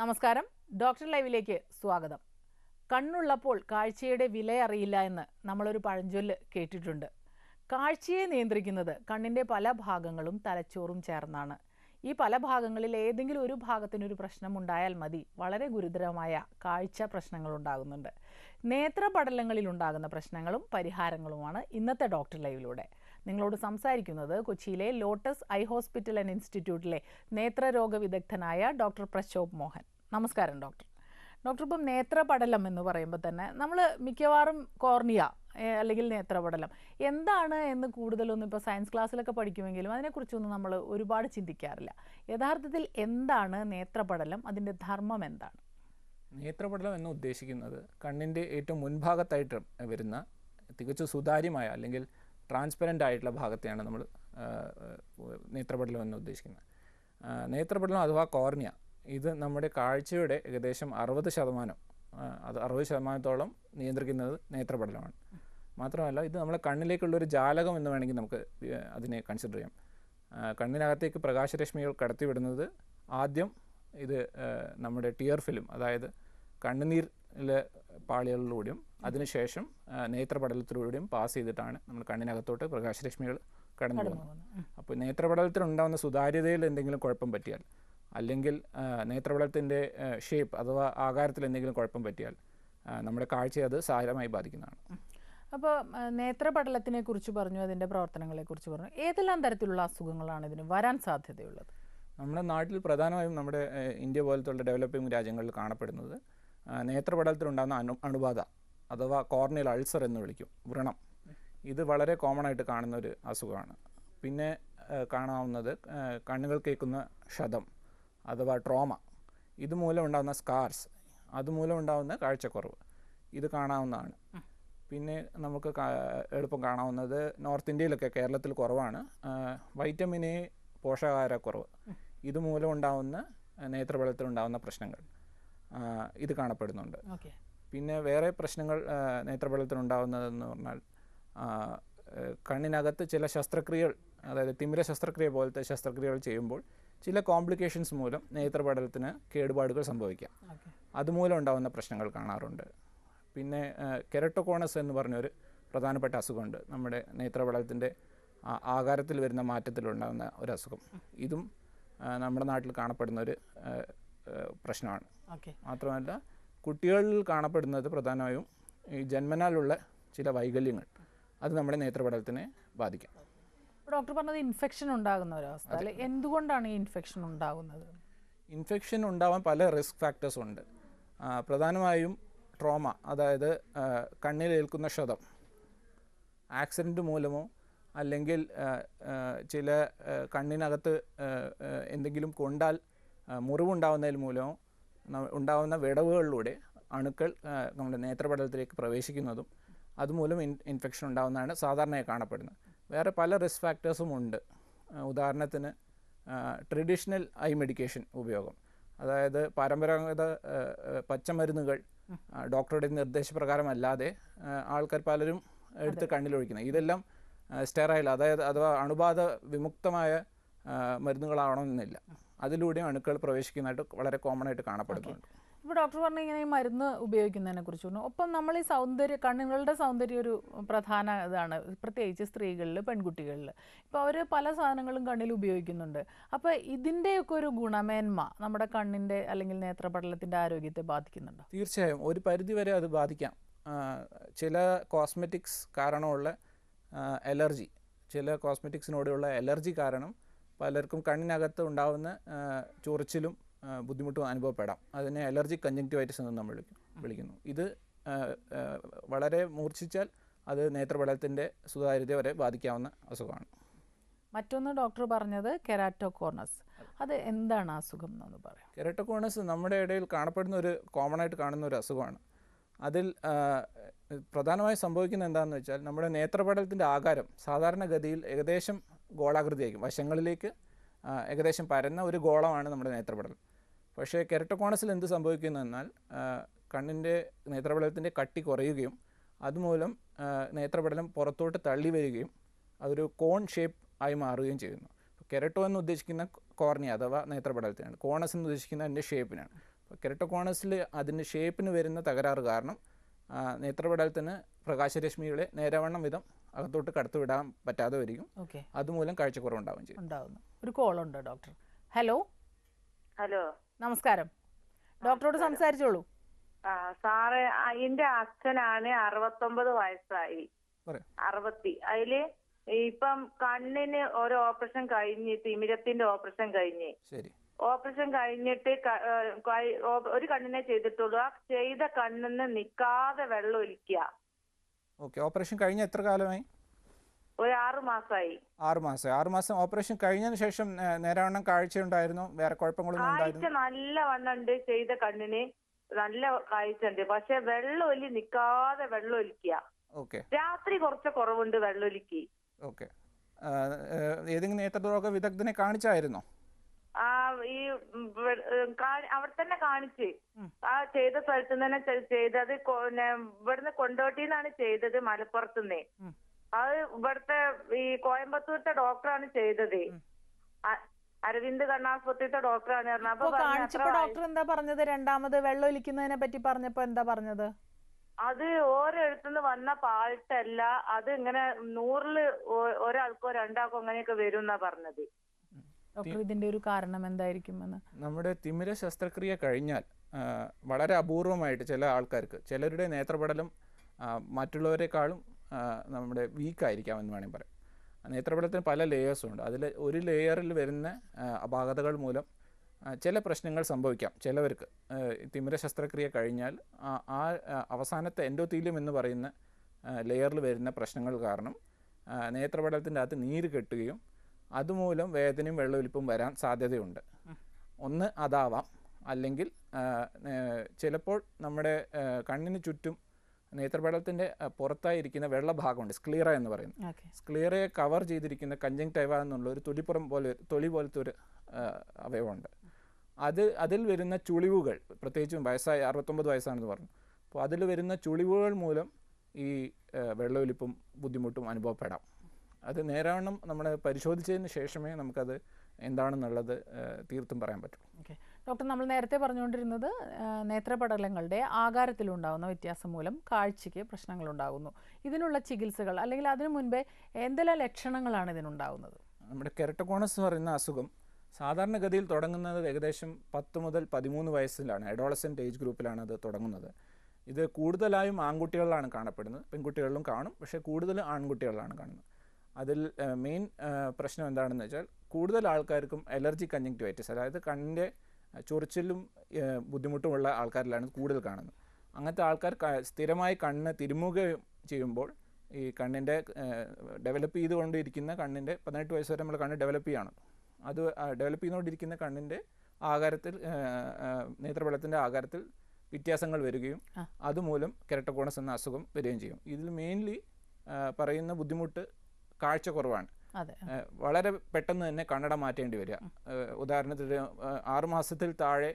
നമസ്കാരം, ഡോക്ടർ ലൈവിലേക്ക് സ്വാഗതം. കണ്ണുള്ളപ്പോൾ കാഴ്ചയുടെ വില അറിയില്ല എന്ന് നമ്മളൊരു പഴഞ്ചൊല്ല് കേട്ടിട്ടുണ്ട്. കാഴ്ചയെ നിയന്ത്രിക്കുന്നത് കണ്ണിൻ്റെ പല ഭാഗങ്ങളും തലച്ചോറും ചേർന്നാണ്. ഈ പല ഭാഗങ്ങളിൽ ഏതെങ്കിലും ഒരു ഭാഗത്തിനൊരു പ്രശ്നമുണ്ടായാൽ മതി, വളരെ ഗുരുതരമായ കാഴ്ച പ്രശ്നങ്ങൾ ഉണ്ടാകുന്നുണ്ട്. നേത്രപടലങ്ങളിൽ ഉണ്ടാകുന്ന പ്രശ്നങ്ങളും പരിഹാരങ്ങളുമാണ് ഇന്നത്തെ ഡോക്ടർ ലൈവിലൂടെ. നിങ്ങളോട് സംസാരിക്കുന്നത് കൊച്ചിയിലെ ലോട്ടസ് ഐ ഹോസ്പിറ്റൽ ആൻഡ് ഇൻസ്റ്റിറ്റ്യൂട്ടിലെ നേത്രരോഗ വിദഗ്ധനായ ഡോക്ടർ പ്രശോഭ് മോഹൻ. നമസ്കാരം ഡോക്ടർ. ഇപ്പം നേത്രപടലം എന്ന് പറയുമ്പോൾ തന്നെ നമ്മൾ മിക്കവാറും കോർണിയ അല്ലെങ്കിൽ നേത്രപടലം എന്താണ് എന്ന് കൂടുതലൊന്നും ഇപ്പോൾ സയൻസ് ക്ലാസ്സിലൊക്കെ പഠിക്കുമെങ്കിലും അതിനെക്കുറിച്ചൊന്നും നമ്മൾ ഒരുപാട് ചിന്തിക്കാറില്ല. യഥാർത്ഥത്തിൽ എന്താണ് നേത്രപടലം, അതിൻ്റെ ധർമ്മം എന്താണ്? നേത്രപടലം എന്ന് ഉദ്ദേശിക്കുന്നത് കണ്ണിൻ്റെ ഏറ്റവും മുൻഭാഗത്തായിട്ട് വരുന്ന തികച്ചും സുതാര്യമായ അല്ലെങ്കിൽ ട്രാൻസ്പെറൻ്റ് ആയിട്ടുള്ള ഭാഗത്തെയാണ് നമ്മൾ നേത്രപടലം എന്ന് ഉദ്ദേശിക്കുന്നത്. നേത്രപടലം അഥവാ കോർണിയ, ഇത് നമ്മുടെ കാഴ്ചയുടെ ഏകദേശം 60% അത് 60%-ഓളം നിയന്ത്രിക്കുന്നത് നേത്രപടലമാണ്. മാത്രമല്ല, ഇത് നമ്മളെ കണ്ണിലേക്കുള്ളൊരു ജാലകം എന്ന് വേണമെങ്കിൽ നമുക്ക് അതിനെ കൺസിഡർ ചെയ്യാം. കണ്ണിനകത്തേക്ക് പ്രകാശരശ്മികൾ കടത്തിവിടുന്നത് ആദ്യം ഇത് നമ്മുടെ ടിയർ ഫിലിം, അതായത് കണ്ണുനീരിലെ പാളികളിലൂടെയും അതിനുശേഷം നേത്രപടലത്തിലൂടെയും പാസ് ചെയ്തിട്ടാണ് നമ്മൾ കണ്ണിനകത്തോട്ട് പ്രകാശരശ്മികൾ കടന്നു പോകുന്നത്. അപ്പോൾ നേത്രപടലത്തിലുണ്ടാകുന്ന സുതാര്യതയിൽ എന്തെങ്കിലും കുഴപ്പം പറ്റിയാൽ, അല്ലെങ്കിൽ നേത്രപടലത്തിൻ്റെ ഷേപ്പ് അഥവാ ആകാരത്തിൽ എന്തെങ്കിലും കുഴപ്പം പറ്റിയാൽ നമ്മുടെ കാഴ്ചയെ അത് സാരമായി ബാധിക്കുന്നതാണ്. അപ്പോൾ നേത്രപടലത്തിനെ കുറിച്ച് പറഞ്ഞു, അതിൻ്റെ പ്രവർത്തനങ്ങളെക്കുറിച്ച് പറഞ്ഞു. ഏതെല്ലാം തരത്തിലുള്ള അസുഖങ്ങളാണ് ഇതിന് വരാൻ സാധ്യതയുള്ളത്? നമ്മുടെ നാട്ടിൽ പ്രധാനമായും നമ്മുടെ ഇന്ത്യ പോലത്തുള്ള ഡെവലപ്പിംഗ് രാജ്യങ്ങളിൽ കാണപ്പെടുന്നത് നേത്രപടലത്തിലുണ്ടാകുന്ന അണുബാധ അഥവാ കോർണിയൽ അൾസർ എന്ന് വിളിക്കും, വ്രണം. ഇത് വളരെ കോമൺ ആയിട്ട് കാണുന്ന ഒരു അസുഖമാണ്. പിന്നെ കാണാവുന്നത് കണ്ണുകൾ കേൾക്കുന്ന ക്ഷതം അഥവാ ട്രോമ, ഇതുമൂലം ഉണ്ടാകുന്ന സ്കാർസ്, അതുമൂലം ഉണ്ടാകുന്ന കാഴ്ചക്കുറവ്, ഇത് കാണാവുന്നതാണ്. പിന്നെ നമുക്ക് എളുപ്പം കാണാവുന്നത് നോർത്ത് ഇന്ത്യയിലൊക്കെ, കേരളത്തിൽ കുറവാണ്, വൈറ്റമിൻ എ പോഷകാഹാരക്കുറവ്, ഇതുമൂലം ഉണ്ടാകുന്ന നേത്രപടലത്തിലുണ്ടാകുന്ന പ്രശ്നങ്ങൾ ഇത് കാണപ്പെടുന്നുണ്ട്. പിന്നെ വേറെ പ്രശ്നങ്ങൾ നേത്രപടലത്തിലുണ്ടാകുന്നതെന്ന് പറഞ്ഞാൽ കണ്ണിനകത്ത് ചില ശസ്ത്രക്രിയകൾ, അതായത് തിമിര ശസ്ത്രക്രിയ പോലത്തെ ശസ്ത്രക്രിയകൾ ചെയ്യുമ്പോൾ ചില കോംപ്ലിക്കേഷൻസ് മൂലം നേത്രപടലത്തിന് കേടുപാടുകൾ സംഭവിക്കാം. അതുമൂലം ഉണ്ടാകുന്ന പ്രശ്നങ്ങൾ കാണാറുണ്ട്. പിന്നെ കെരട്ടോകോണസ് എന്ന് പറഞ്ഞൊരു പ്രധാനപ്പെട്ട അസുഖമുണ്ട്, നമ്മുടെ നേത്രപടലത്തിൻ്റെ ആകാരത്തിൽ വരുന്ന മാറ്റത്തിലുണ്ടാകുന്ന ഒരു അസുഖം. ഇതും നമ്മുടെ നാട്ടിൽ കാണപ്പെടുന്ന ഒരു പ്രശ്നമാണ്. മാത്രമല്ല, കുട്ടികളിൽ കാണപ്പെടുന്നത് പ്രധാനമായും ഈ ജന്മനാലുള്ള ചില വൈകല്യങ്ങൾ, അത് നമ്മുടെ നേത്രപടലത്തിനെ ബാധിക്കാം. ഡോക്ടർ പറഞ്ഞത് ഇൻഫെക്ഷൻ ഉണ്ടാകുന്ന ഒരവസ്ഥ, അല്ലെ? എന്തുകൊണ്ടാണ് ഈ ഇൻഫെക്ഷൻ ഉണ്ടാകുന്നത്? ഇൻഫെക്ഷൻ ഉണ്ടാവാൻ പല റിസ്ക് ഫാക്ടേഴ്സ് ഉണ്ട്. പ്രധാനമായും ട്രോമ, അതായത് കണ്ണിലേൽക്കുന്ന ക്ഷതം, ആക്സിഡൻറ്റ് മൂലമോ അല്ലെങ്കിൽ ചില കണ്ണിനകത്ത് എന്തെങ്കിലും കൊണ്ടാൽ മുറിവുണ്ടാവുന്നതിൽ മൂലമോ ഉണ്ടാകുന്ന വിടവുകളിലൂടെ അണുക്കൾ നമ്മുടെ നേത്രപടലത്തിലേക്ക് പ്രവേശിക്കുന്നതും അതുമൂലം ഇൻഫെക്ഷൻ ഉണ്ടാകുന്നതാണ് സാധാരണയായി കാണപ്പെടുന്നത്. വേറെ പല റിസ്ക് ഫാക്ടേഴ്സും ഉണ്ട്. ഉദാഹരണത്തിന് ട്രഡീഷണൽ ഐ മെഡിക്കേഷൻ ഉപയോഗം, അതായത് പരമ്പരാഗത പച്ചമരുന്നുകൾ ഡോക്ടറുടെ നിർദ്ദേശപ്രകാരമല്ലാതെ ആൾക്കാർ പലരും എടുത്ത് കണ്ണിലൊഴിക്കുന്നത്, ഇതെല്ലാം സ്റ്റെറൈൽ, അതായത് അഥവാ അണുബാധ വിമുക്തമായ മരുന്നുകളാവണമെന്നില്ല. അതിലൂടെ അണുക്കൾ പ്രവേശിക്കുന്നതായിട്ട് വളരെ കോമൺ ആയിട്ട് കാണപ്പെടുന്നുണ്ട്. ഇപ്പോൾ ഡോക്ടർ പറഞ്ഞ ഇങ്ങനെ ഈ മരുന്ന് ഉപയോഗിക്കുന്നതിനെ കുറിച്ച് പറഞ്ഞു. ഒപ്പം നമ്മൾ ഈ കണ്ണുകളുടെ സൗന്ദര്യം ഒരു പ്രധാന ഇതാണ്, പ്രത്യേകിച്ച് സ്ത്രീകളിൽ, പെൺകുട്ടികളിൽ. ഇപ്പോൾ അവർ പല സാധനങ്ങളും കണ്ണിൽ ഉപയോഗിക്കുന്നുണ്ട്. അപ്പോൾ ഇതിൻ്റെയൊക്കെ ഒരു ഗുണമേന്മ നമ്മുടെ കണ്ണിൻ്റെ അല്ലെങ്കിൽ നേത്രപടലത്തിൻ്റെ ആരോഗ്യത്തെ ബാധിക്കുന്നുണ്ടോ? തീർച്ചയായും ഒരു പരിധിവരെ അത് ബാധിക്കാം. ചില കോസ്മെറ്റിക്സ് കാരണമുള്ള അലർജി, ചില കോസ്മെറ്റിക്സിനോടുള്ള അലർജി കാരണം പലർക്കും കണ്ണിനകത്ത് ഉണ്ടാകുന്ന ചൊറിച്ചിലും ബുദ്ധിമുട്ടും അനുഭവപ്പെടാം. അതിനെ അലർജിക് കൺജങ്ക്റ്റിവൈറ്റിസ് എന്ന് നമ്മൾ വിളിക്കുന്നു. ഇത് വളരെ മൂർച്ഛിച്ചാൽ അത് നേത്രപടലത്തിൻ്റെ സുതാര്യത വരെ ബാധിക്കാവുന്ന അസുഖമാണ്. മറ്റൊന്ന് ഡോക്ടർ പറഞ്ഞത് കെരാറ്റോകോണസ്, അത് എന്താണ് അസുഖം എന്നൊന്ന് പറയാം? കെരാറ്റോകോണസ് നമ്മുടെ ഇടയിൽ കാണപ്പെടുന്ന ഒരു കോമൺ ആയിട്ട് കാണുന്ന ഒരു അസുഖമാണ്. അതിൽ പ്രധാനമായും സംഭവിക്കുന്നത് എന്താണെന്ന് വെച്ചാൽ, നമ്മുടെ നേത്രപടലത്തിൻ്റെ ആകാരം സാധാരണഗതിയിൽ ഏകദേശം ഗോളാകൃതിയായിരിക്കും, വശങ്ങളിലേക്ക് ഏകദേശം പരന്ന ഒരു ഗോളമാണ് നമ്മുടെ നേത്രപടലം. പക്ഷേ കെരട്ടോകോണസിൽ എന്ത് സംഭവിക്കുന്നതെന്നാൽ കണ്ണിൻ്റെ നേത്രപടലത്തിൻ്റെ കട്ടി കുറയുകയും അതുമൂലം നേത്രപടലം പുറത്തോട്ട് തള്ളി വരികയും അതൊരു കോൺ ഷേപ്പ് ആയി മാറുകയും ചെയ്യുന്നു. കെരട്ടോ എന്ന് ഉദ്ദേശിക്കുന്ന കോർണിയ അഥവാ നേത്രപടലത്തിനാണ്, കോണസ് എന്ന് ഉദ്ദേശിക്കുന്ന അതിൻ്റെ ഷേപ്പിനാണ്. കെരട്ടോകോണസിൽ അതിൻ്റെ ഷേപ്പിന് വരുന്ന തകരാറ് കാരണം നേത്രപടലത്തിന് പ്രകാശരശ്മികളെ നേരവണ്ണം വിധം അകത്തോട്ട് കടത്തിവിടാൻ പറ്റാതെ വരികയും അതുമൂലം കാഴ്ചക്കുറവുണ്ടാവുകയും ചെയ്യും. ഒരു കോളുണ്ട് ഡോക്ടർ. ഹലോ. ഹലോ, നമസ്കാരം. ഡോക്ടറോട് സംസാരിച്ചോളൂ. സാറേ, എന്റെ അച്ഛനാണ് 69 വയസ്സായി. 60. അതില് ഇപ്പം കണ്ണിന് ഒരു ഓപ്പറേഷൻ കഴിഞ്ഞ്, തിമിരത്തിന്റെ ഓപ്പറേഷൻ കഴിഞ്ഞ്, ഓപ്പറേഷൻ കഴിഞ്ഞിട്ട് ഒരു കണ്ണിനെ ചെയ്തിട്ടുള്ളൂ. ആ ചെയ്ത കണ്ണിന്ന് നിക്കാതെ വെള്ളം ഒലിക്കുക. ഓപ്പറേഷൻ കഴിഞ്ഞ എത്ര കാലമായി? ഒരു 6 മാസമായി. 6 മാസം. 6 മാസം ഓപ്പറേഷൻ കഴിഞ്ഞതിന് ശേഷം നേരവണ്ണം കാഴ്ച ഉണ്ടായിരുന്നു? വേറെ കുഴപ്പങ്ങളൊന്നും ഉണ്ടായിരുന്നു? കാഴ്ച നല്ല വണ്ണം ഉണ്ട്. ചെയ്ത കണ്ണിന് നല്ല കാഴ്ച ഉണ്ട്. പക്ഷെ വെള്ളം ഒലി നിക്കാതെ വെള്ളം ഒലിക്കുക. രാത്രി കുറച്ച് കുറവുണ്ട് വെള്ളം ഒലിക്ക്. ഏതെങ്കിലും നേത്രരോഗ വിദഗ്ധനെ കാണിച്ചായിരുന്നോ? ഈ അവിടെ തന്നെ കാണിച്ച്, ആ ചെയ്ത സ്ഥലത്ത് തന്നെ ചെയ്തത്. ഇവിടുന്ന് കൊണ്ടോട്ടിന്നാണ് ചെയ്തത്, മലപ്പുറത്തുനിന്ന്. അത് ഇവിടുത്തെ ഈ കോയമ്പത്തൂരത്തെ ഡോക്ടറാണ് ചെയ്തത്. അരവിന്ദ് കണ്ണാസ്പത്രിത്തെ ഡോക്ടറാണ്. ഡോക്ടർ എന്താ പറഞ്ഞത്? രണ്ടാമത് വെള്ളം ഒലിക്കുന്നതിനെ പറ്റി പറഞ്ഞപ്പോ എന്താ പറഞ്ഞത്? അത് ഓരോ അടുത്തുനിന്ന് വന്ന പാൾട്ടല്ല, അത് ഇങ്ങനെ 100-ല് ഒരാൾക്കോ രണ്ടാൾക്കോ അങ്ങനെയൊക്കെ വരും എന്നാ പറഞ്ഞത്. ഡോക്ടർ, ഇതിന്റെ ഒരു കാരണം എന്തായിരിക്കുമെന്ന്? നമ്മുടെ തിമിര ശസ്ത്രക്രിയ കഴിഞ്ഞാൽ വളരെ അപൂർവമായിട്ട് ചില ആൾക്കാർക്ക്, ചിലരുടെ നേത്രപടലം മറ്റുള്ളവരെക്കാളും നമ്മുടെ വീക്കായിരിക്കാമെന്ന് വേണമെങ്കിൽ പറയാം. നേത്രപടലത്തിന് പല ലെയേഴ്സും ഉണ്ട്. അതിൽ ഒരു ലെയറിൽ വരുന്ന അപാകതകൾ മൂലം ചില പ്രശ്നങ്ങൾ സംഭവിക്കാം ചിലവർക്ക്. തിമിര ശസ്ത്രക്രിയ കഴിഞ്ഞാൽ ആ അവസാനത്തെ എൻഡോത്തീലിയം എന്ന് പറയുന്ന ലെയറിൽ വരുന്ന പ്രശ്നങ്ങൾ കാരണം നേത്രപടലത്തിൻ്റെ അകത്ത് നീര് കെട്ടുകയും അതുമൂലം വേദനയും വെള്ളമൊലിപ്പും വരാൻ സാധ്യതയുണ്ട്. ഒന്ന് അതാവാം. അല്ലെങ്കിൽ ചിലപ്പോൾ നമ്മുടെ കണ്ണിന് ചുറ്റും നേത്രപടലത്തിൻ്റെ പുറത്തായിരിക്കുന്ന വെള്ള ഭാഗമുണ്ട്, സ്ക്ലീറ എന്ന് പറയുന്നത്. സ്ക്ലീറയെ കവർ ചെയ്തിരിക്കുന്ന കഞ്ചങ്ടൈവ എന്നുള്ള ഒരു തൊലി പോലത്തെ ഒരു അവയവമുണ്ട്. അതിൽ വരുന്ന ചുളിവുകൾ, പ്രത്യേകിച്ചും 69 വയസ്സാണെന്ന് പറഞ്ഞു, അപ്പോൾ അതിൽ വരുന്ന ചുളിവുകൾ മൂലം ഈ വെള്ളമൊലിപ്പും ബുദ്ധിമുട്ടും അനുഭവപ്പെടാം. അത് നേരാവണ്ണം നമ്മൾ പരിശോധിച്ചതിന് ശേഷമേ നമുക്കത് എന്താണെന്നുള്ളത് തീർത്തും പറയാൻ പറ്റും. ഡോക്ടർ, നമ്മൾ നേരത്തെ പറഞ്ഞുകൊണ്ടിരുന്നത് നേത്രപടലങ്ങളുടെ ആകാരത്തിലുണ്ടാകുന്ന വ്യത്യാസം മൂലം കാഴ്ചയ്ക്ക് പ്രശ്നങ്ങളുണ്ടാകുന്നു. ഇതിനുള്ള ചികിത്സകൾ, അല്ലെങ്കിൽ അതിനു മുൻപേ എന്തെല്ലാം ലക്ഷണങ്ങളാണ് ഇതിനുണ്ടാകുന്നത്? നമ്മുടെ കെരട്ടോകോണസ് എന്ന് പറയുന്ന അസുഖം സാധാരണഗതിയിൽ തുടങ്ങുന്നത് ഏകദേശം 10 മുതൽ 13 വയസ്സിലാണ്, അഡോളസെൻ്റ് ഏജ് ഗ്രൂപ്പിലാണ് അത് തുടങ്ങുന്നത്. ഇത് കൂടുതലായും ആൺകുട്ടികളിലാണ് കാണപ്പെടുന്നത്. പെൺകുട്ടികളിലും കാണും, പക്ഷേ കൂടുതൽ ആൺകുട്ടികളിലാണ് കാണുന്നത്. അതിൽ മെയിൻ പ്രശ്നം എന്താണെന്ന് വെച്ചാൽ കൂടുതൽ ആൾക്കാർക്കും അലർജി കഞ്ചങ്ക്റ്റിവൈറ്റിസ്, അതായത് കണ്ണിൻ്റെ ചൊറിച്ചിലും ബുദ്ധിമുട്ടുമുള്ള ആൾക്കാരിലാണ് കൂടുതൽ കാണുന്നത്. അങ്ങനത്തെ ആൾക്കാർ സ്ഥിരമായി കണ്ണ് തിരുമുകയും ചെയ്യുമ്പോൾ ഈ കണ്ണിൻ്റെ ഡെവലപ്പ് ചെയ്തുകൊണ്ടിരിക്കുന്ന കണ്ണിൻ്റെ 18 വയസ്സ് വരെ നമ്മൾ കണ്ണ് ഡെവലപ്പ് ചെയ്യണം. അത് ഡെവലപ്പ് ചെയ്തുകൊണ്ടിരിക്കുന്ന കണ്ണിൻ്റെ ആകാരത്തിൽ, നേത്രപടലത്തിൻ്റെ ആകാരത്തിൽ വ്യത്യാസങ്ങൾ വരികയും അതുമൂലം കെരട്ടോകോണസ് എന്ന അസുഖം വരികയും ചെയ്യും. ഇതിൽ മെയിൻലി പറയുന്ന ബുദ്ധിമുട്ട് കാഴ്ചക്കുറവാണ്. വളരെ പെട്ടെന്ന് തന്നെ കണ്ണട മാറ്റേണ്ടി വരിക. ഉദാഹരണത്തിന് 6 മാസത്തിൽ താഴെ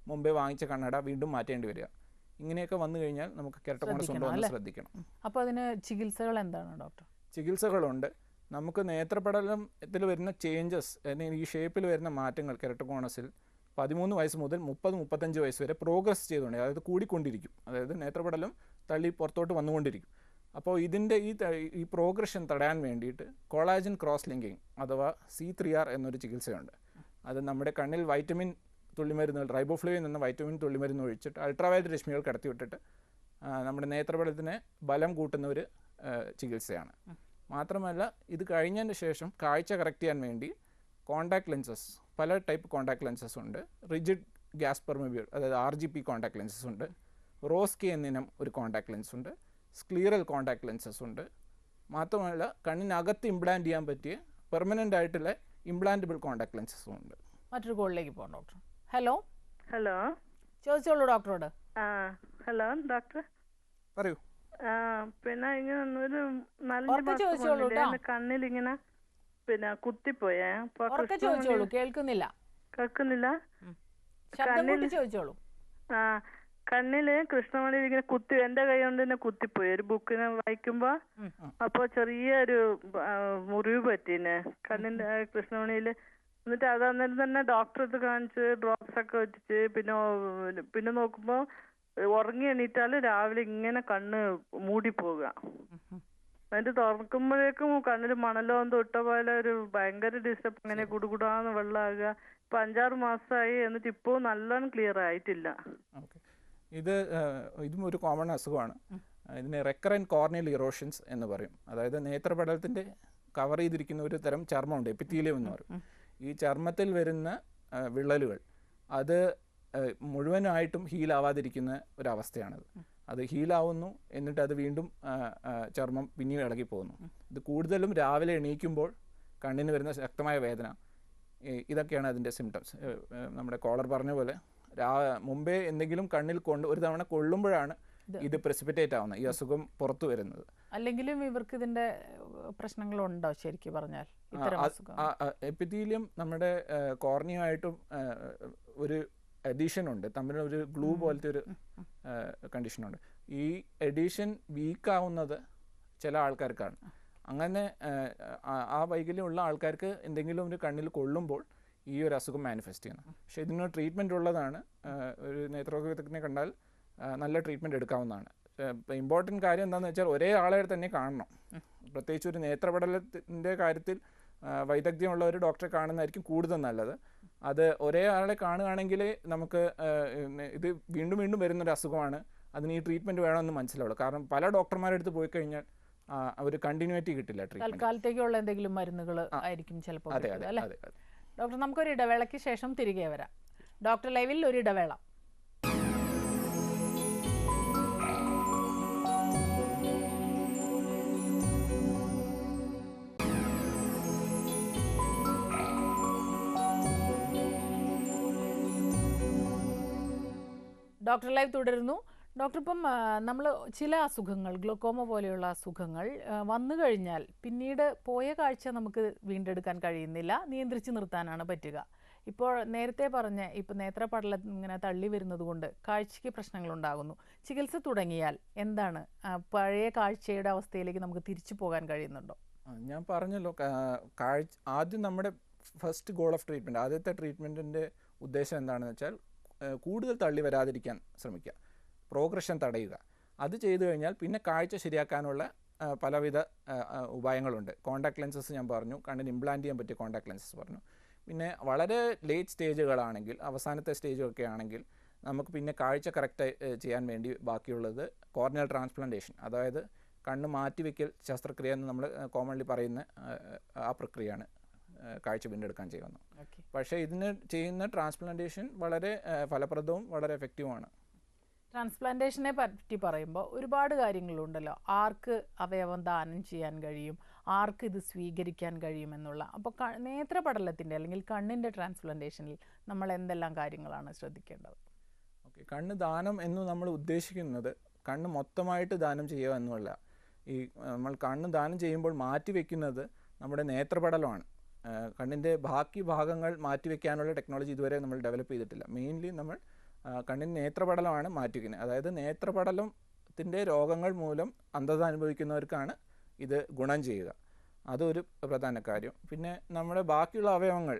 മുമ്പേ വാങ്ങിച്ച കണ്ണട വീണ്ടും മാറ്റേണ്ടി വരിക. ഇങ്ങനെയൊക്കെ വന്നു കഴിഞ്ഞാൽ നമുക്ക് കെരട്ടോകോണസ് ഉണ്ടോ എന്ന് ശ്രദ്ധിക്കണം. അപ്പോൾ അതിന് ചികിത്സകൾ എന്താണ് ഡോക്ടർ? ചികിത്സകളുണ്ട്. നമുക്ക് നേത്രപടലത്തിൽ വരുന്ന ചേഞ്ചസ്, ഈ ഷേപ്പിൽ വരുന്ന മാറ്റങ്ങൾ കെരട്ടോകോണസിൽ 13 വയസ്സ് മുതൽ 30-35 വയസ്സ് വരെ പ്രോഗ്രസ് ചെയ്തുകൊണ്ട്, അതായത് കൂടിക്കൊണ്ടിരിക്കും. അതായത് നേത്രപടലം തള്ളി പുറത്തോട്ട് വന്നുകൊണ്ടിരിക്കും. അപ്പോൾ ഇതിൻ്റെ ഈ പ്രോഗ്രഷൻ തടയാൻ വേണ്ടിയിട്ട് കൊളാജൻ ക്രോസ് ലിങ്കിങ് അഥവാ C3R എന്നൊരു ചികിത്സയുണ്ട്. അത് നമ്മുടെ കണ്ണിൽ വൈറ്റമിൻ തുള്ളിമരുന്നുകൾ, റൈബോഫ്ലേവിൻ എന്ന വൈറ്റമിൻ തുള്ളിമരുന്ന് ഒഴിച്ചിട്ട് അൾട്രാവയലറ്റ് രശ്മികൾ കടത്തിവിട്ടിട്ട് നമ്മുടെ നേത്രപടലത്തിന് ബലം കൂട്ടുന്ന ഒരു ചികിത്സയാണ്. മാത്രമല്ല ഇത് കഴിഞ്ഞതിന് ശേഷം കാഴ്ച കറക്റ്റ് ചെയ്യാൻ വേണ്ടി കോണ്ടാക്ട് ലെൻസസ്, പല ടൈപ്പ് കോണ്ടാക്ട് ലെൻസസ് ഉണ്ട്. റിജിഡ് ഗ്യാസ് പെർമിബിൾ, അതായത് RGP കോണ്ടാക്ട് ലെൻസസ് ഉണ്ട്. റോസ്കെ എന്നിനം ഒരു കോണ്ടാക്ട് ലെൻസ് ഉണ്ട്. സ്ക്ലീറൽ കോണ്ടാക്ട് ലെൻസസ് ഉണ്ട്. മാത്രമല്ല കണ്ണിനകത്ത് ഇംപ്ലാന്റ് ചെയ്യാൻ പറ്റിയ പെർമനൻ്റ് ആയിട്ടുള്ള ഇംപ്ലാന്റബിൾ കോണ്ടാക്ട് ലെൻസസും ഉണ്ട്. മറ്റൊരു കോളിലേക്ക് പോകാം ഡോക്ടർ. ഹലോ. ഹലോ, ചോദിച്ചോളൂ ഡോക്ടറോട്. ഹലോ ഡോക്ടർ, പറയൂ. പിന്നെ ഇങ്ങനെ ഒരു നല്ല കണ്ണിലിങ്ങനെ പിന്നെ കുത്തിപ്പോയേ. കേൾക്കുന്നില്ല. കണ്ണില് കൃഷ്ണമണി ഇങ്ങനെ കുത്തി, എന്റെ കൈ കൊണ്ട് തന്നെ കുത്തിപ്പോയി ഒരു ബുക്കിനെ വായിക്കുമ്പോ. അപ്പൊ ചെറിയൊരു മുറിവ് പറ്റീനെ കണ്ണിന്റെ കൃഷ്ണമണിയില്. എന്നിട്ട് അത് അന്നേരം തന്നെ ഡോക്ടറെ അടുത്ത് കാണിച്ച് ഡ്രോപ്സ് ഒക്കെ വെച്ചിട്ട് പിന്നെ നോക്കുമ്പോൾ ഉറങ്ങി എണീറ്റാല് രാവിലെ ഇങ്ങനെ കണ്ണ് മൂടി പോവുക. അതിന്റെ തുറക്കുമ്പോഴേക്കും കണ്ണിൽ മണലോ തൊട്ട പോലെ ഒരു ഭയങ്കര ഡിസ്റ്റർബ്, ഇങ്ങനെ കുടുകുടാന്ന് വെള്ളമാകുക. ഇപ്പൊ 5-6 മാസമായി, എന്നിട്ട് ഇപ്പോൾ നല്ലോണം ക്ലിയർ ആയിട്ടില്ല. ഇതും ഒരു കോമൺ അസുഖമാണ്. ഇതിനെ റെക്കറൻറ്റ് കോർണിയൽ ഇറോഷൻസ് എന്ന് പറയും. അതായത് നേത്രപടലത്തിൻ്റെ കവർ ചെയ്തിരിക്കുന്ന ഒരു തരം ചർമ്മമുണ്ട്, എപ്പിത്തീലിയം എന്ന് പറയും. ഈ ചർമ്മത്തിൽ വരുന്ന വിള്ളലുകൾ അത് മുഴുവനായിട്ടും ഹീലാവാതിരിക്കുന്ന ഒരവസ്ഥയാണത്. അത് ഹീലാവുന്നു, എന്നിട്ട് അത് വീണ്ടും ചർമ്മം പിന്നെയും ഇളകി പോകുന്നു. ഇത് കൂടുതലും രാവിലെ എണീക്കുമ്പോൾ കണ്ണിന് വരുന്ന ശക്തമായ വേദന, ഇതൊക്കെയാണ് അതിൻ്റെ സിംറ്റംസ്. നമ്മുടെ കോളർ പറഞ്ഞ പോലെ മുമ്പേ എന്തെങ്കിലും കണ്ണിൽ ഒരു തവണ കൊള്ളുമ്പോഴാണ് ഇത് പ്രസിപ്പിറ്റേറ്റ് ആവുന്നത്, ഈ അസുഖം പുറത്തു വരുന്നത്. അല്ലെങ്കിലും ഇവർക്ക് ഇതിന്റെ പ്രശ്നങ്ങളുണ്ടോ ശരിക്കും പറഞ്ഞാൽ? എപ്പിത്തീലിയം നമ്മുടെ കോർണിയമായിട്ടും ഒരു എഡീഷൻ ഉണ്ട്, തമ്മിലൊരു ഗ്ലൂ പോലത്തെ ഒരു കണ്ടീഷനുണ്ട്. ഈ എഡീഷൻ വീക്കാവുന്നത് ചില ആൾക്കാർക്കാണ്. അങ്ങനെ ആ വൈകല്യമുള്ള ആൾക്കാർക്ക് എന്തെങ്കിലും ഒരു കണ്ണിൽ കൊള്ളുമ്പോൾ ഈ ഒരു അസുഖം മാനിഫെസ്റ്റ് ചെയ്യണം. പക്ഷേ ഇതിന് ട്രീറ്റ്മെൻറ്റ് ഉള്ളതാണ്. ഒരു നേത്രരോഗത്തിനെ കണ്ടാൽ നല്ല ട്രീറ്റ്മെൻറ്റ് എടുക്കാവുന്നതാണ്. ഇമ്പോർട്ടൻറ്റ് കാര്യം എന്താണെന്ന് വെച്ചാൽ ഒരേ ആളെ തന്നെ കാണണം. പ്രത്യേകിച്ച് ഒരു നേത്രപടലത്തിൻ്റെ കാര്യത്തിൽ വൈദഗ്ധ്യമുള്ള ഒരു ഡോക്ടറെ കാണുന്നതായിരിക്കും കൂടുതൽ നല്ലത്. അത് ഒരേ ആളെ കാണുകയാണെങ്കിൽ നമുക്ക് ഇത് വീണ്ടും വീണ്ടും വരുന്നൊരു അസുഖമാണ്, അതിന് ഈ ട്രീറ്റ്മെൻറ്റ് വേണമെന്ന് മനസ്സിലാവുള്ളൂ. കാരണം പല ഡോക്ടർമാരുടെ അടുത്ത് പോയി കഴിഞ്ഞാൽ ഒരു കണ്ടിന്യൂറ്റി കിട്ടില്ല. തൽക്കാലത്തേക്കുള്ള എന്തെങ്കിലും മരുന്നുകൾ ആയിരിക്കും ചിലപ്പോൾ. ഡോക്ടർ, നമുക്കൊരു ഇടവേളയ്ക്ക് ശേഷം തിരികെ വരാം. ഡോക്ടർ ലൈവിൽ ഒരു ഇടവേള. ഡോക്ടർ ലൈവ് തുടരുന്നു. ഡോക്ടർ, ഇപ്പം നമ്മൾ ചില അസുഖങ്ങൾ, ഗ്ലോക്കോമ പോലെയുള്ള അസുഖങ്ങൾ വന്നു കഴിഞ്ഞാൽ പിന്നീട് പോയ കാഴ്ച നമുക്ക് വീണ്ടെടുക്കാൻ കഴിയുന്നില്ല, നിയന്ത്രിച്ച് നിർത്താനാണ് പറ്റുക. ഇപ്പോൾ നേരത്തെ പറഞ്ഞ ഇപ്പം നേത്രപടലം ഇങ്ങനെ തള്ളി വരുന്നത് കൊണ്ട് കാഴ്ചയ്ക്ക് പ്രശ്നങ്ങളുണ്ടാകുന്നു. ചികിത്സ തുടങ്ങിയാൽ എന്താണ് പഴയ കാഴ്ചയുടെ അവസ്ഥയിലേക്ക് നമുക്ക് തിരിച്ചു പോകാൻ കഴിയുന്നുണ്ടോ? ഞാൻ പറഞ്ഞല്ലോ, ആദ്യം നമ്മുടെ ഫസ്റ്റ് ഗോൾ ഓഫ് ട്രീറ്റ്മെൻറ്റ്, ആദ്യത്തെ ട്രീറ്റ്മെൻറ്റിൻ്റെ ഉദ്ദേശം എന്താണെന്ന് വെച്ചാൽ കൂടുതൽ തള്ളി വരാതിരിക്കാൻ ശ്രമിക്കുക, പ്രോഗ്രഷൻ തടയുക. അത് ചെയ്തു കഴിഞ്ഞാൽ പിന്നെ കാഴ്ച ശരിയാക്കാനുള്ള പലവിധ ഉപായങ്ങളുണ്ട്. കോൺടാക്ട് ലെൻസസ് ഞാൻ പറഞ്ഞു, കണ്ണിന് ഇംപ്ലാന്റ് ചെയ്യാൻ പറ്റിയ കോൺടാക്ട് ലെൻസസ് പറഞ്ഞു. പിന്നെ വളരെ ലേറ്റ് സ്റ്റേജുകളാണെങ്കിൽ, അവസാനത്തെ സ്റ്റേജൊക്കെ ആണെങ്കിൽ നമുക്ക് പിന്നെ കാഴ്ച കറക്റ്റ് ചെയ്യാൻ വേണ്ടി ബാക്കിയുള്ളത് കോർണിയൽ ട്രാൻസ്പ്ലാന്റേഷൻ, അതായത് കണ്ണ് മാറ്റിവെക്കൽ ശസ്ത്രക്രിയ എന്ന് നമ്മൾ കോമൺലി പറയുന്ന ആ പ്രക്രിയയാണ് കാഴ്ച വീണ്ടെടുക്കാൻ ചെയ്യുന്നത്. പക്ഷേ ഇതിന് ചെയ്യുന്ന ട്രാൻസ്പ്ലാന്റേഷൻ വളരെ ഫലപ്രദവും വളരെ എഫക്റ്റീവുമാണ്. ട്രാൻസ്പ്ലാന്റേഷനെ പറ്റി പറയുമ്പോൾ ഒരുപാട് കാര്യങ്ങളുണ്ടല്ലോ. ആർക്ക് അവയവം ദാനം ചെയ്യാൻ കഴിയും, ആർക്ക് ഇത് സ്വീകരിക്കാൻ കഴിയുമെന്നുള്ള. അപ്പോൾ നേത്രപടലത്തിൻ്റെ അല്ലെങ്കിൽ കണ്ണിൻ്റെ ട്രാൻസ്പ്ലാന്റേഷനിൽ നമ്മൾ എന്തെല്ലാം കാര്യങ്ങളാണ് ശ്രദ്ധിക്കേണ്ടത്? ഓക്കെ, കണ്ണ് ദാനം എന്ന് നമ്മൾ ഉദ്ദേശിക്കുന്നത് കണ്ണ് മൊത്തമായിട്ട് ദാനം ചെയ്യുക എന്നുമല്ല. ഈ നമ്മൾ കണ്ണ് ദാനം ചെയ്യുമ്പോൾ മാറ്റിവെക്കുന്നത് നമ്മുടെ നേത്രപടലമാണ്. കണ്ണിൻ്റെ ബാക്കി ഭാഗങ്ങൾ മാറ്റിവെക്കാനുള്ള ടെക്നോളജി ഇതുവരെ നമ്മൾ ഡെവലപ്പ് ചെയ്തിട്ടില്ല. മെയിൻലി നമ്മൾ കണ്ണിന് നേത്രപടലമാണ് മാറ്റിവെക്കുന്നത്. അതായത് നേത്രപടലത്തിൻ്റെ രോഗങ്ങൾ മൂലം അന്ധത അനുഭവിക്കുന്നവർക്കാണ് ഇത് ഗുണം ചെയ്യുക. അതൊരു പ്രധാന കാര്യം. പിന്നെ നമ്മുടെ ബാക്കിയുള്ള അവയവങ്ങൾ,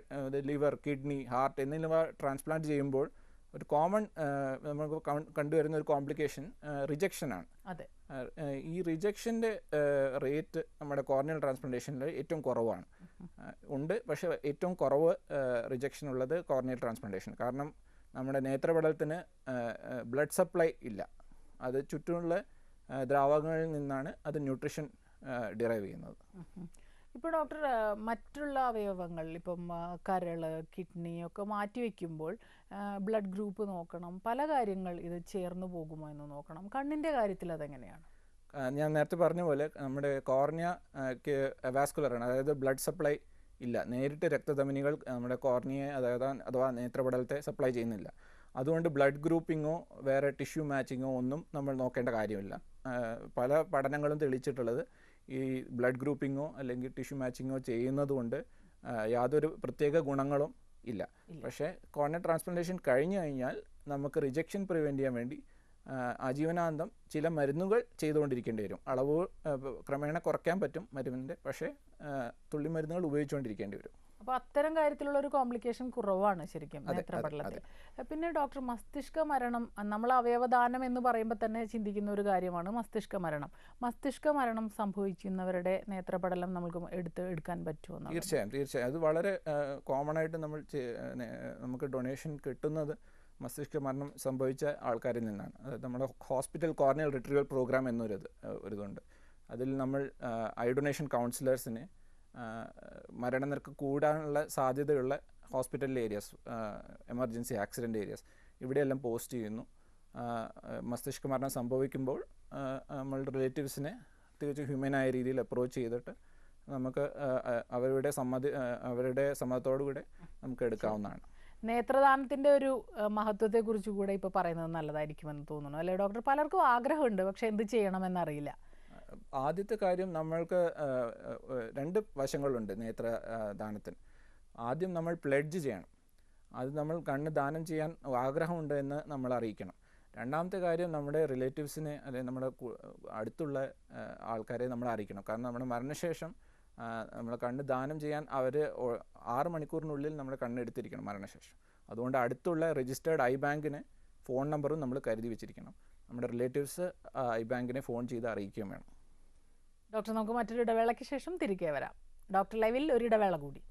ലിവർ, കിഡ്നി, ഹാർട്ട് എന്നിവ ട്രാൻസ്പ്ലാന്റ് ചെയ്യുമ്പോൾ ഒരു കോമൺ നമുക്ക് കണ്ടുവരുന്ന ഒരു കോംപ്ലിക്കേഷൻ റിജക്ഷനാണ്. ഈ റിജക്ഷൻ്റെ റേറ്റ് നമ്മുടെ കോർണിയൽ ട്രാൻസ്പ്ലാന്റേഷനിൽ ഏറ്റവും കുറവാണ്. ഉണ്ട്, പക്ഷേ ഏറ്റവും കുറവ് റിജക്ഷൻ ഉള്ളത് കോർണിയൽ ട്രാൻസ്പ്ലാന്റേഷൻ. കാരണം നമ്മുടെ നേത്രപടലത്തിന് ബ്ലഡ് സപ്ലൈ ഇല്ല. അത് ചുറ്റുമുള്ള ദ്രാവകങ്ങളിൽ നിന്നാണ് അത് ന്യൂട്രീഷൻ ഡിറൈവ് ചെയ്യുന്നത്. ഇപ്പോൾ ഡോക്ടർ, മറ്റുള്ള അവയവങ്ങൾ ഇപ്പം കരൾ, കിഡ്നി ഒക്കെ മാറ്റിവെക്കുമ്പോൾ ബ്ലഡ് ഗ്രൂപ്പ് നോക്കണം, പല കാര്യങ്ങൾ ഇത് ചേർന്ന് പോകുമോ എന്ന് നോക്കണം. കണ്ണിൻ്റെ കാര്യത്തിൽ അതെങ്ങനെയാണ്? ഞാൻ നേരത്തെ പറഞ്ഞ പോലെ നമ്മുടെ കോർണിയക്ക് വാസ്കുലറാണ്, അതായത് ബ്ലഡ് സപ്ലൈ ഇല്ല. നേരിട്ട് രക്തധമനികൾ നമ്മുടെ കോർണിയയെ അഥവാ നേത്രപടലത്തെ സപ്ലൈ ചെയ്യുന്നില്ല. അതുകൊണ്ട് ബ്ലഡ് ഗ്രൂപ്പിങ്ങോ വേറെ ടിഷ്യൂ മാച്ചിങ്ങോ ഒന്നും നമ്മൾ നോക്കേണ്ട കാര്യമില്ല. പല പഠനങ്ങളും തെളിയിച്ചിട്ടുള്ളത് ഈ ബ്ലഡ് ഗ്രൂപ്പിങ്ങോ അല്ലെങ്കിൽ ടിഷ്യൂ മാച്ചിങ്ങോ ചെയ്യുന്നത് കൊണ്ട് യാതൊരു പ്രത്യേക ഗുണങ്ങളും ഇല്ല. പക്ഷേ കോർണിയൽ ട്രാൻസ്പ്ലാന്റേഷൻ കഴിഞ്ഞു കഴിഞ്ഞാൽ നമുക്ക് റിജക്ഷൻ പ്രിവെൻറ്റ് ചെയ്യാൻ വേണ്ടി ആജീവനാന്തം ചില മരുന്നുകൾ ചെയ്തുകൊണ്ടിരിക്കേണ്ടി വരും. അളവ് ക്രമേണ കുറയ്ക്കാൻ പറ്റും മരുന്നിൻ്റെ, പക്ഷേ തുള്ളി മരുന്നുകൾ ഉപയോഗിച്ചുകൊണ്ടിരിക്കേണ്ടി വരും. അപ്പോൾ അത്തരം കാര്യത്തിലുള്ള ഒരു കോംപ്ലിക്കേഷൻ കുറവാണ് ശരിക്കും നേത്രപടലത്തിൽ. പിന്നെ ഡോക്ടർ, മസ്തിഷ്ക മരണം, നമ്മൾ അവയവദാനം എന്ന് പറയുമ്പോൾ തന്നെ ചിന്തിക്കുന്ന ഒരു കാര്യമാണ് മസ്തിഷ്ക മരണം. മസ്തിഷ്ക മരണം സംഭവിക്കുന്നവരുടെ നേത്രപടലം നമുക്ക് എടുക്കാൻ പറ്റുമോ? തീർച്ചയായും അത് വളരെ കോമൺ ആയിട്ട് നമുക്ക് ഡൊണേഷൻ കിട്ടുന്നത് മസ്തിഷ്ക മരണം സംഭവിച്ച ആൾക്കാരിൽ നിന്നാണ്. അതായത് നമ്മുടെ ഹോസ്പിറ്റൽ കോർണിയൽ റിട്രീവൽ പ്രോഗ്രാം ഒരിതുണ്ട്. അതിൽ നമ്മൾ ഐ ഡൊണേഷൻ കൗൺസിലേഴ്സിനെ മരണനിരക്ക് കൂടാനുള്ള സാധ്യതയുള്ള hospital areas, emergency accident areas, ഇവിടെയെല്ലാം പോസ്റ്റ് ചെയ്യുന്നു. മസ്തിഷ്ക മരണം സംഭവിക്കുമ്പോൾ നമ്മളുടെ റിലേറ്റീവ്സിനെ തികച്ചും ഹ്യൂമനായ രീതിയിൽ അപ്രോച്ച് ചെയ്തിട്ട് നമുക്ക് അവരുടെ സമ്മതത്തോടുകൂടെ നമുക്ക് എടുക്കാവുന്നതാണ്. നേത്രദാനത്തിൻ്റെ ഒരു മഹത്വത്തെക്കുറിച്ച് കൂടെ ഇപ്പോൾ പറയുന്നത് നല്ലതായിരിക്കുമെന്ന് തോന്നുന്നു അല്ലേ ഡോക്ടർ? പലർക്കും ആഗ്രഹമുണ്ട്, പക്ഷെ എന്ത് ചെയ്യണമെന്നറിയില്ല. ആദ്യത്തെ കാര്യം, നമ്മൾക്ക് 2 വശങ്ങളുണ്ട് നേത്രദാനത്തിന്. ആദ്യം നമ്മൾ പ്ലെഡ്ജ് ചെയ്യണം. അത് നമ്മൾ കണ്ണ് ദാനം ചെയ്യാൻ ആഗ്രഹമുണ്ട് എന്ന് നമ്മൾ അറിയിക്കണം. രണ്ടാമത്തെ കാര്യം, നമ്മുടെ റിലേറ്റീവ്സിനെ അല്ലെങ്കിൽ നമ്മുടെ അടുത്തുള്ള ആൾക്കാരെ നമ്മൾ അറിയിക്കണം. കാരണം നമ്മുടെ മരണശേഷം നമ്മൾ കണ്ണ് ദാനം ചെയ്യാൻ അവർ 6 മണിക്കൂറിനുള്ളിൽ നമ്മുടെ കണ്ണ് എടുത്തിരിക്കണം മരണശേഷം. അതുകൊണ്ട് അടുത്തുള്ള രജിസ്റ്റേർഡ് ഐ ബാങ്കിന് ഫോൺ നമ്പറും നമ്മൾ കരുതി വെച്ചിരിക്കണം. നമ്മുടെ റിലേറ്റീവ്സ് ഐ ബാങ്കിനെ ഫോൺ ചെയ്ത് അറിയിക്കുകയും വേണം. ഡോക്ടർ, നമുക്ക് മറ്റൊരു ഇടവേളയ്ക്ക് ശേഷം തിരികെ വരാം. ഡോക്ടർ ലൈവിൽ ഒരു ഇടവേള കൂടി.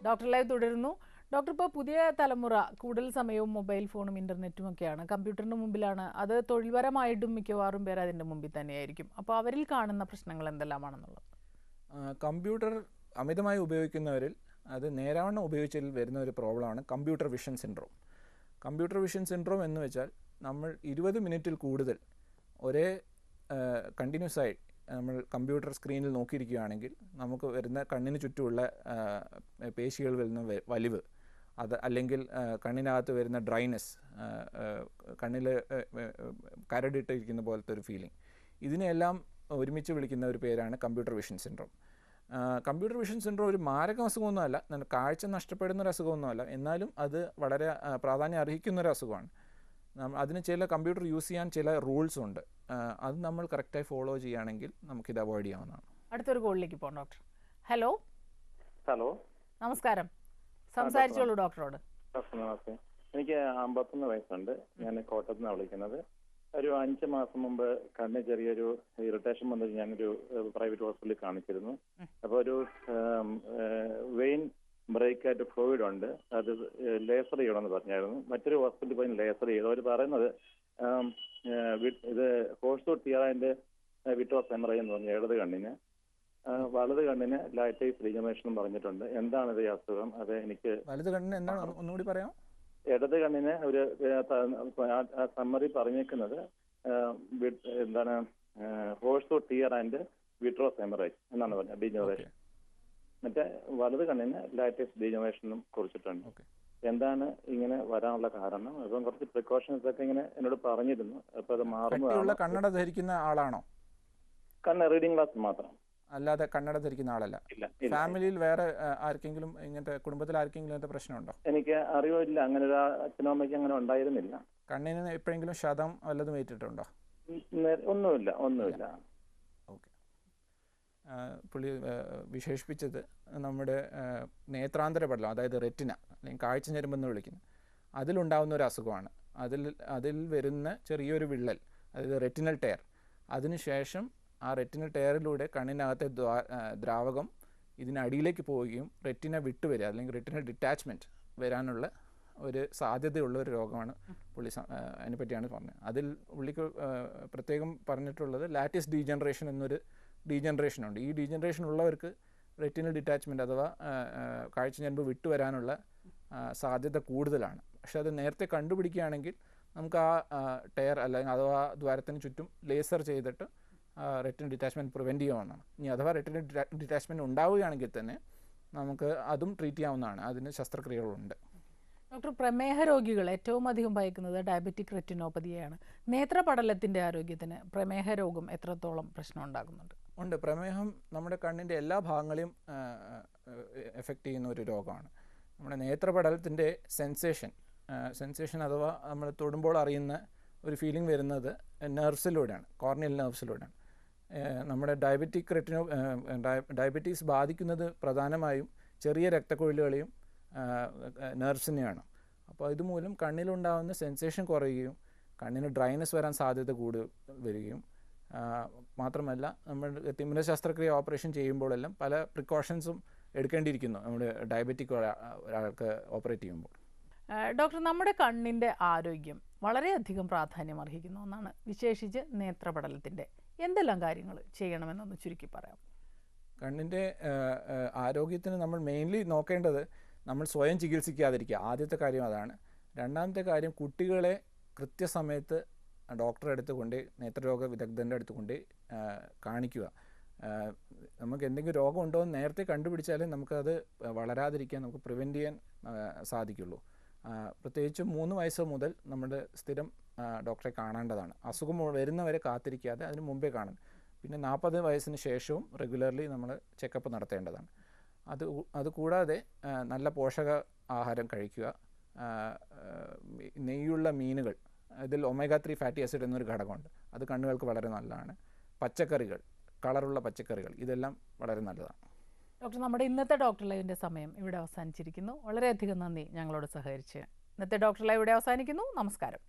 ഡോക്ടർ ലൈവ് തുടരുന്നു. ഡോക്ടർ, ഇപ്പോൾ പുതിയ തലമുറ കൂടുതൽ സമയവും മൊബൈൽ ഫോണും ഇൻ്റർനെറ്റും ഒക്കെയാണ്, കമ്പ്യൂട്ടറിൻ്റെ മുമ്പിലാണ്. അത് തൊഴിൽപരമായിട്ടും മിക്കവാറും പേര് അതിൻ്റെ മുമ്പിൽ തന്നെയായിരിക്കും. അപ്പോൾ അവരിൽ കാണുന്ന പ്രശ്നങ്ങൾ എന്തെല്ലാമാണെന്നുള്ളത്? കമ്പ്യൂട്ടർ അമിതമായി ഉപയോഗിക്കുന്നവരിൽ അത് നേരാവണ്ണം ഉപയോഗിച്ചതിൽ വരുന്ന ഒരു പ്രോബ്ലമാണ് computer vision syndrome. Computer vision syndrome എന്ന് വെച്ചാൽ നമ്മൾ 20 മിനിറ്റിൽ കൂടുതൽ ഒരേ കണ്ടിന്യൂസ് ആയി നമ്മൾ കമ്പ്യൂട്ടർ സ്ക്രീനിൽ നോക്കിയിരിക്കുകയാണെങ്കിൽ നമുക്ക് വരുന്ന കണ്ണിന് ചുറ്റുമുള്ള പേശികൾ വരുന്ന വലിവ്, അത് അല്ലെങ്കിൽ കണ്ണിനകത്ത് വരുന്ന ഡ്രൈനെസ്, കണ്ണിൽ കരടിട്ടിരിക്കുന്ന പോലത്തെ ഒരു ഫീലിംഗ്, ഇതിനെല്ലാം ഒരുമിച്ച് വിളിക്കുന്ന ഒരു പേരാണ് computer vision syndrome. Computer vision syndrome ഒരു മാരക അസുഖമൊന്നുമല്ല, കാഴ്ച നഷ്ടപ്പെടുന്നൊരു അസുഖമൊന്നുമല്ല, എന്നാലും അത് വളരെ പ്രാധാന്യം അർഹിക്കുന്നൊരു അസുഖമാണ്. അതിന് ചില കമ്പ്യൂട്ടർ യൂസ് ചെയ്യാൻ ചില റൂൾസ് ഉണ്ട്. അത് നമ്മൾ കറക്റ്റായി ഫോളോ ചെയ്യുകയാണെങ്കിൽ നമുക്കിത് അവോയ്ഡ് ചെയ്യാവുന്നതാണ്. അടുത്തൊരു കോളിലേക്ക് പോകാം ഡോക്ടർ. ഹലോ. നമസ്കാരം, സംസാരിച്ചോളൂ ഡോക്ടറോട്. എനിക്ക് 51 വയസ്സുണ്ട്. ഞാൻ കോട്ടയത്ത് നിന്നാണ് വിളിക്കുന്നത്. ഒരു 5 മാസം മുമ്പ് കണ്ണ് ചെറിയൊരു ഇറിറ്റേഷൻ വന്നിട്ട് ഞാനൊരു പ്രൈവറ്റ് ഹോസ്പിറ്റലിൽ കാണിച്ചിരുന്നു. അപ്പോൾ ഒരു വെയിൻ ബ്രേക്കായിട്ട് ഫ്ലൂയിഡ് ഉണ്ട്, അത് ലേസർ ചെയ്യണമെന്ന് പറഞ്ഞായിരുന്നു. മറ്റൊരു ഹോസ്പിറ്റലിൽ പോയി ലേസർ ചെയ്തു. അവർ പറയുന്നത് ഇത് ഹോഴ്സൂട്ട് ടിയറിന്റെ വിട്രോസ് എമറൈ എന്ന് പറഞ്ഞു ഇടത് കണ്ണിന്. വലത് കണ്ണിന് ലാറ്റൈസ് ഡീജനറേഷൻ പറഞ്ഞിട്ടുണ്ട്. എന്താണിത് ഈ അസുഖം? അത് എനിക്ക് വലത് കണ്ണിന് എന്താണ് ഒന്നുകൂടി പറയാം? ഇടത് കണ്ണിന് ഒരു സമ്മറി പറഞ്ഞേക്കുന്നത് എന്താണ് ഹോഴ്സൂട്ട് ടിയർ ആൻഡ് വിട്രോസ് എമറൈ എന്നാണ് പറഞ്ഞത്, ഡീജനറേഷൻ. മറ്റേ വലത് കണ്ണിന് ലാറ്റൈസ് ഡീജനറേഷനും കുറിച്ചിട്ടുണ്ട്. എന്താണ് ഇങ്ങനെ വരാനുള്ള കാരണം? അപ്പം കുറച്ച് പ്രിക്കോഷൻസ് ഒക്കെ ഇങ്ങനെ എന്നോട് പറഞ്ഞിരുന്നു. അപ്പൊ അത് മാറുന്നതാണ്. കണ്ണട ധരിക്കുന്ന ആളാണോ? കണ്ണ് റീഡിംഗ് ഗ്ലാസ് മാത്രം, അല്ലാതെ കണ്ണട ധരിക്കുന്ന ആളല്ല. ഫാമിലിയിൽ വേറെ ആർക്കെങ്കിലും ഇങ്ങനത്തെ, കുടുംബത്തിൽ ആർക്കെങ്കിലും ഇങ്ങനത്തെ പ്രശ്നമുണ്ടോ? എനിക്ക് അറിവില്ല. അങ്ങനെ ഒരു അച്ഛനും അമ്മയ്ക്ക് അങ്ങനെ ഉണ്ടായിരുന്നില്ല. കണ്ണിന് എപ്പോഴെങ്കിലും ക്ഷതം വല്ലതും ഏറ്റിട്ടുണ്ടോ? ഒന്നുമില്ല. ഓക്കെ. പുള്ളി വിശേഷിപ്പിച്ചത് നമ്മുടെ നേത്രാന്തര പടലം, അതായത് റെറ്റിന അല്ലെങ്കിൽ കാഴ്ച ഞരമ്പെന്ന് വിളിക്കുന്നത്, അതിലുണ്ടാകുന്ന ഒരു അസുഖമാണ്. അതിൽ വരുന്ന ചെറിയൊരു വിള്ളൽ, അതായത് റെറ്റിനൽ ടയർ. അതിനുശേഷം ആ റെറ്റിനൽ ടയറിലൂടെ കണ്ണിനകത്തെ ദ്രാവകം ഇതിനടിയിലേക്ക് പോവുകയും റെറ്റിന വിട്ടുവരിക അല്ലെങ്കിൽ റെറ്റിനൽ ഡിറ്റാച്ച്മെൻറ്റ് വരാനുള്ള ഒരു സാധ്യതയുള്ള ഒരു രോഗമാണ് പുള്ളി അതിനെപ്പറ്റിയാണ് പറഞ്ഞത്. അതിൽ പുള്ളിക്ക് പ്രത്യേകം പറഞ്ഞിട്ടുള്ളത് ലാറ്റിസ് ഡീജനറേഷൻ എന്നൊരു ഡീജനറേഷനുണ്ട്. ഈ ഡീജനറേഷൻ ഉള്ളവർക്ക് റെറ്റിനൽ ഡിറ്റാച്ച്മെൻറ്റ് അഥവാ കാഴ്ച ഞരമ്പ് വിട്ടുവരാനുള്ള സാധ്യത കൂടുതലാണ്. പക്ഷെ അത് നേരത്തെ കണ്ടുപിടിക്കുകയാണെങ്കിൽ നമുക്ക് ആ ടയർ അല്ലെങ്കിൽ അഥവാ ദ്വാരത്തിന് ചുറ്റും ലേസർ ചെയ്തിട്ട് റെറ്റിനൽ ഡിറ്റാച്ച്മെൻറ്റ് പ്രിവെൻറ്റ് ചെയ്യാവുന്നതാണ്. ഇനി അഥവാ റെറ്റിനൽ ഡിറ്റാച്ച്മെൻറ്റ് ഉണ്ടാവുകയാണെങ്കിൽ തന്നെ നമുക്ക് അതും ട്രീറ്റ് ചെയ്യാവുന്നതാണ്. അതിന് ശസ്ത്രക്രിയകളുണ്ട്. ഡോക്ടർ, പ്രമേഹ രോഗികൾ ഏറ്റവും അധികം ഭയക്കുന്നത് ഡയബറ്റിക് റെറ്റിനോപ്പതിയെയാണ്. നേത്രപടലത്തിൻ്റെ ആരോഗ്യത്തിന് പ്രമേഹ രോഗം എത്രത്തോളം പ്രശ്നം ഉണ്ടാകുന്നുണ്ട്? ഉണ്ട്. പ്രമേഹം നമ്മുടെ കണ്ണിൻ്റെ എല്ലാ ഭാഗങ്ങളെയും എഫക്റ്റ് ചെയ്യുന്ന ഒരു രോഗമാണ്. നമ്മുടെ നേത്രപടലത്തിൻ്റെ സെൻസേഷൻ അഥവാ നമ്മൾ തൊടുമ്പോൾ അറിയുന്ന ഒരു ഫീലിംഗ് വരുന്നത് നെർവ്സിലൂടെയാണ്, കോർണിയൽ നെർവ്സിലൂടെയാണ്. നമ്മുടെ ഡയബറ്റീസ് ബാധിക്കുന്നത് പ്രധാനമായും ചെറിയ രക്തക്കുഴലുകളെയും നെർവ്സിനെയാണ്. അപ്പോൾ ഇതുമൂലം കണ്ണിലുണ്ടാകുന്ന സെൻസേഷൻ കുറയുകയും കണ്ണിന് ഡ്രൈനസ് വരാൻ സാധ്യത വരികയും മാത്രമല്ല നമ്മൾ തിമിര ശസ്ത്രക്രിയ ഓപ്പറേഷൻ ചെയ്യുമ്പോഴെല്ലാം പല പ്രിക്കോഷൻസും എടുക്കേണ്ടിയിരിക്കുന്നു നമ്മുടെ ഡയബറ്റിക് ഒരാൾക്ക് ഓപ്പറേറ്റ് ചെയ്യുമ്പോൾ. ഡോക്ടർ, നമ്മുടെ കണ്ണിൻ്റെ ആരോഗ്യം വളരെയധികം പ്രാധാന്യം അർഹിക്കുന്ന ഒന്നാണ്, വിശേഷിച്ച് നേത്രപടലത്തിൻ്റെ. എന്തെല്ലാം കാര്യങ്ങൾ ചെയ്യണമെന്നൊന്ന് ചുരുക്കി പറയാം. കണ്ണിൻ്റെ ആരോഗ്യത്തിന് നമ്മൾ മെയിൻലി നോക്കേണ്ടത് നമ്മൾ സ്വയം ചികിത്സിക്കാതിരിക്കുക, ആദ്യത്തെ കാര്യം അതാണ്. രണ്ടാമത്തെ കാര്യം, കുട്ടികളെ കൃത്യസമയത്ത് ഡോക്ടറെ അടുത്ത് കൊണ്ട്, നേത്രരോഗ വിദഗ്ധൻ്റെ അടുത്ത് കൊണ്ട് കാണിക്കുക. നമുക്ക് എന്തെങ്കിലും രോഗം ഉണ്ടോ എന്ന് നേരത്തെ കണ്ടുപിടിച്ചാലേ നമുക്കത് വളരാതിരിക്കാൻ നമുക്ക് പ്രിവെൻറ്റ് ചെയ്യാൻ സാധിക്കുള്ളൂ. പ്രത്യേകിച്ചും 3 വയസ്സ് മുതൽ നമ്മൾ സ്ഥിരം ഡോക്ടറെ കാണേണ്ടതാണ്. അസുഖം വരുന്നവരെ കാത്തിരിക്കാതെ അതിന് മുമ്പേ കാണണം. പിന്നെ 40 വയസ്സിന് ശേഷവും റെഗുലർലി നമ്മൾ ചെക്കപ്പ് നടത്തേണ്ടതാണ്. അതുകൂടാതെ നല്ല പോഷക ആഹാരം കഴിക്കുക. നെയ്യുള്ള മീനുകൾ, ഇതിൽ ഒമേഗ 3 ഫാറ്റി ആസിഡ് എന്നൊരു ഘടകമുണ്ട്, അത് കണ്ണുകൾക്ക് വളരെ നല്ലതാണ്. പച്ചക്കറികൾ, കളറുള്ള പച്ചക്കറികൾ, ഇതെല്ലാം വളരെ നല്ലതാണ്. ഡോക്ടർ, നമ്മുടെ ഇന്നത്തെ ഡോക്ടർ ലൈവിൻ്റെ സമയം ഇവിടെ അവസാനിച്ചിരിക്കുന്നു. വളരെയധികം നന്ദി ഞങ്ങളോട് സഹകരിച്ച്. ഇന്നത്തെ ഡോക്ടർ ലൈവ് ഇവിടെ അവസാനിക്കുന്നു. നമസ്കാരം.